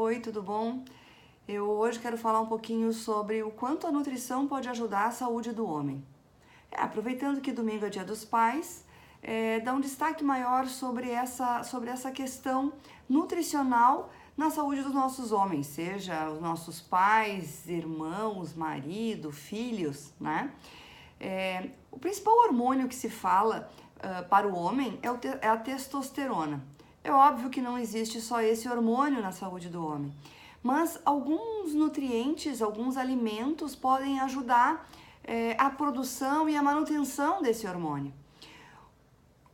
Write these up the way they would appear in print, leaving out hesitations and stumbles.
Oi, tudo bom? Eu hoje quero falar um pouquinho sobre o quanto a nutrição pode ajudar a saúde do homem. Aproveitando que domingo é Dia dos Pais, dá um destaque maior sobre essa questão nutricional na saúde dos nossos homens, seja os nossos pais, irmãos, marido, filhos, né? O principal hormônio que se fala para o homem é a testosterona. É óbvio que não existe só esse hormônio na saúde do homem, mas alguns nutrientes, alguns alimentos podem ajudar a produção e a manutenção desse hormônio.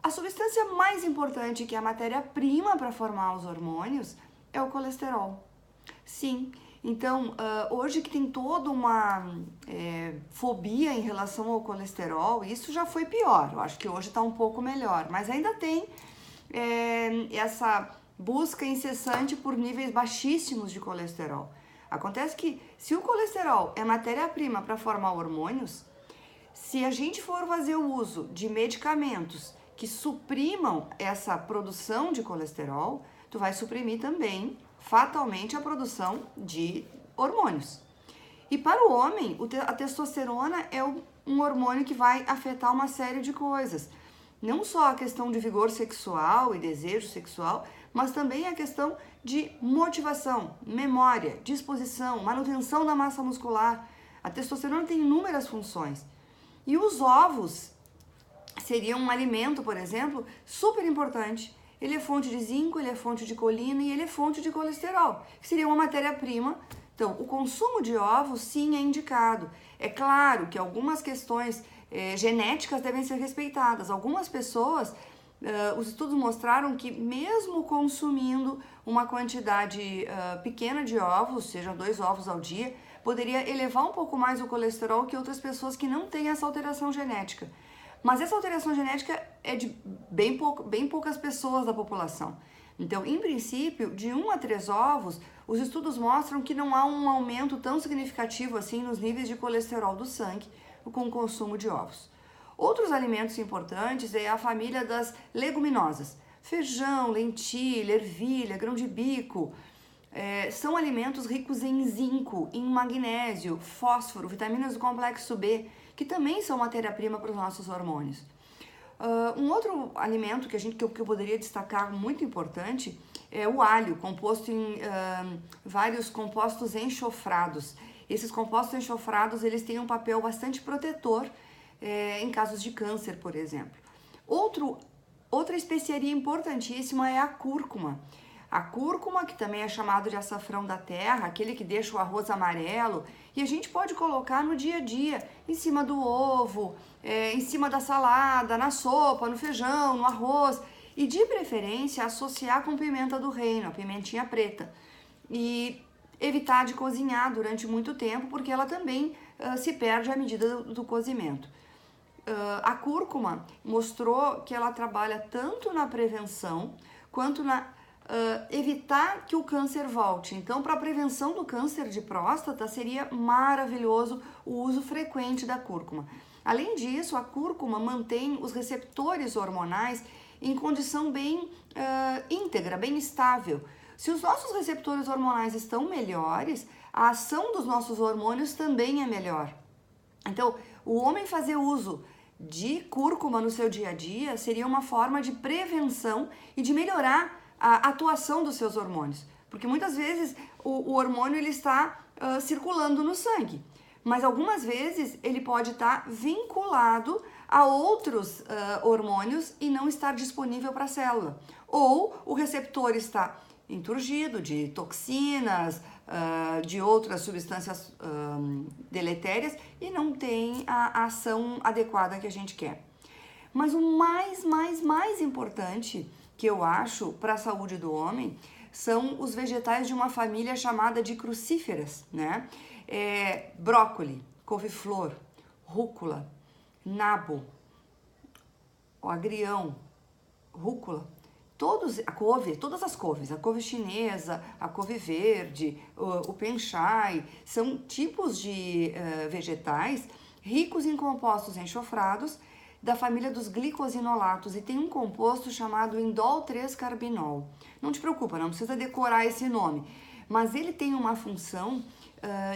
A substância mais importante, que é a matéria-prima para formar os hormônios, é o colesterol. Sim, então hoje que tem toda uma fobia em relação ao colesterol, isso já foi pior. Eu acho que hoje está um pouco melhor, mas ainda tem essa busca incessante por níveis baixíssimos de colesterol. Acontece que se o colesterol é matéria-prima para formar hormônios, se a gente for fazer o uso de medicamentos que suprimam essa produção de colesterol, tu vai suprimir também fatalmente a produção de hormônios. E para o homem, a testosterona é um hormônio que vai afetar uma série de coisas. Não só a questão de vigor sexual e desejo sexual, mas também a questão de motivação, memória, disposição, manutenção da massa muscular. A testosterona tem inúmeras funções. E os ovos seriam um alimento, por exemplo, super importante. Ele é fonte de zinco, ele é fonte de colina e ele é fonte de colesterol, que seria uma matéria-prima. Então, o consumo de ovos, sim, é indicado. É claro que algumas questões genéticas devem ser respeitadas. Algumas pessoas, os estudos mostraram que mesmo consumindo uma quantidade pequena de ovos, seja 2 ovos ao dia, poderia elevar um pouco mais o colesterol que outras pessoas que não têm essa alteração genética. Mas essa alteração genética é de bem poucas pessoas da população. Então, em princípio, de 1 a 3 ovos, os estudos mostram que não há um aumento tão significativo assim nos níveis de colesterol do sangue com o consumo de ovos. Outros alimentos importantes é a família das leguminosas. Feijão, lentilha, ervilha, grão de bico. São alimentos ricos em zinco, em magnésio, fósforo, vitaminas do complexo B, que também são matéria-prima para os nossos hormônios. Um outro alimento que eu poderia destacar muito importante é o alho, composto em vários compostos enxofrados. Esses compostos enxofrados, eles têm um papel bastante protetor em casos de câncer, por exemplo. Outra especiaria importantíssima é a cúrcuma. A cúrcuma, que também é chamado de açafrão da terra, aquele que deixa o arroz amarelo, e a gente pode colocar no dia a dia, em cima do ovo, em cima da salada, na sopa, no feijão, no arroz, e de preferência associar com pimenta do reino, a pimentinha preta. E evitar de cozinhar durante muito tempo, porque ela também se perde à medida do cozimento. A cúrcuma mostrou que ela trabalha tanto na prevenção quanto na evitar que o câncer volte. Então, para a prevenção do câncer de próstata, seria maravilhoso o uso frequente da cúrcuma. Além disso, a cúrcuma mantém os receptores hormonais em condição bem íntegra, bem estável. Se os nossos receptores hormonais estão melhores, a ação dos nossos hormônios também é melhor. Então, o homem fazer uso de cúrcuma no seu dia a dia seria uma forma de prevenção e de melhorar a atuação dos seus hormônios. Porque muitas vezes o hormônio ele está circulando no sangue, mas algumas vezes ele pode estar vinculado a outros hormônios e não estar disponível para a célula. Ou o receptor está enturgido de toxinas, de outras substâncias deletérias e não tem a ação adequada que a gente quer. Mas o mais importante que eu acho para a saúde do homem são os vegetais de uma família chamada de crucíferas, né? Brócoli, couve-flor, rúcula, nabo, o agrião, rúcula, todas as couves, a couve chinesa, a couve verde, o penchai, são tipos de vegetais ricos em compostos enxofrados da família dos glicosinolatos e tem um composto chamado indol 3-carbinol. Não te preocupa, não precisa decorar esse nome, mas ele tem uma função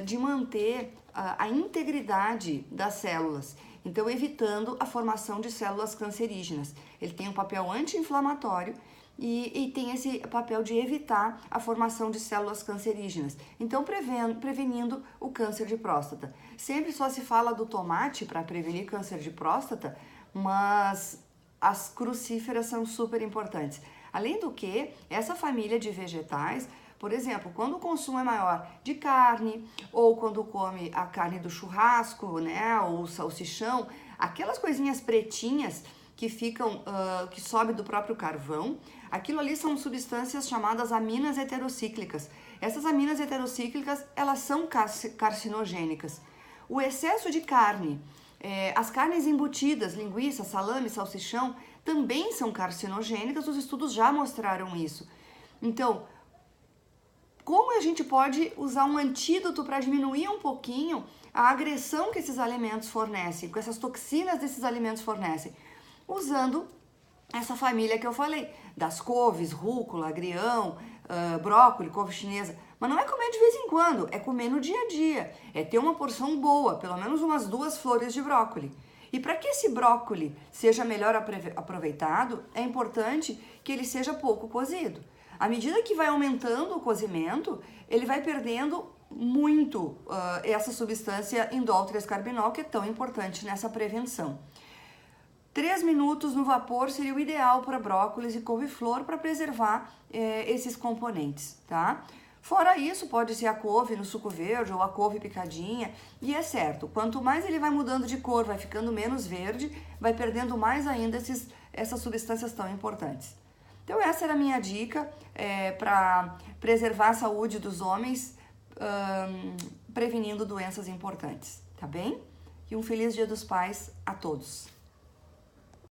de manter a integridade das células, então evitando a formação de células cancerígenas. Ele tem um papel anti-inflamatório e tem esse papel de evitar a formação de células cancerígenas, então prevenindo o câncer de próstata. Sempre só se fala do tomate para prevenir câncer de próstata, mas as crucíferas são super importantes. Além do que, essa família de vegetais, por exemplo, quando o consumo é maior de carne, ou quando come a carne do churrasco, né, ou salsichão, aquelas coisinhas pretinhas que ficam, que sobe do próprio carvão, aquilo ali são substâncias chamadas aminas heterocíclicas. Essas aminas heterocíclicas, elas são carcinogênicas. O excesso de carne, as carnes embutidas, linguiça, salame, salsichão, também são carcinogênicas, os estudos já mostraram isso. Então, como a gente pode usar um antídoto para diminuir um pouquinho a agressão que esses alimentos fornecem, com essas toxinas desses alimentos fornecem? Usando essa família que eu falei, das couves, rúcula, agrião, brócolis, couve chinesa. Mas não é comer de vez em quando, é comer no dia a dia. É ter uma porção boa, pelo menos umas 2 flores de brócolis. E para que esse brócolis seja melhor aproveitado, é importante que ele seja pouco cozido. À medida que vai aumentando o cozimento, ele vai perdendo muito essa substância indol-3-carbinol, que é tão importante nessa prevenção. 3 minutos no vapor seria o ideal para brócolis e couve-flor para preservar esses componentes, tá? Fora isso, pode ser a couve no suco verde ou a couve picadinha, e é certo, quanto mais ele vai mudando de cor, vai ficando menos verde, vai perdendo mais ainda essas substâncias tão importantes. Então essa era a minha dica para preservar a saúde dos homens, prevenindo doenças importantes, tá bem? E um feliz Dia dos Pais a todos!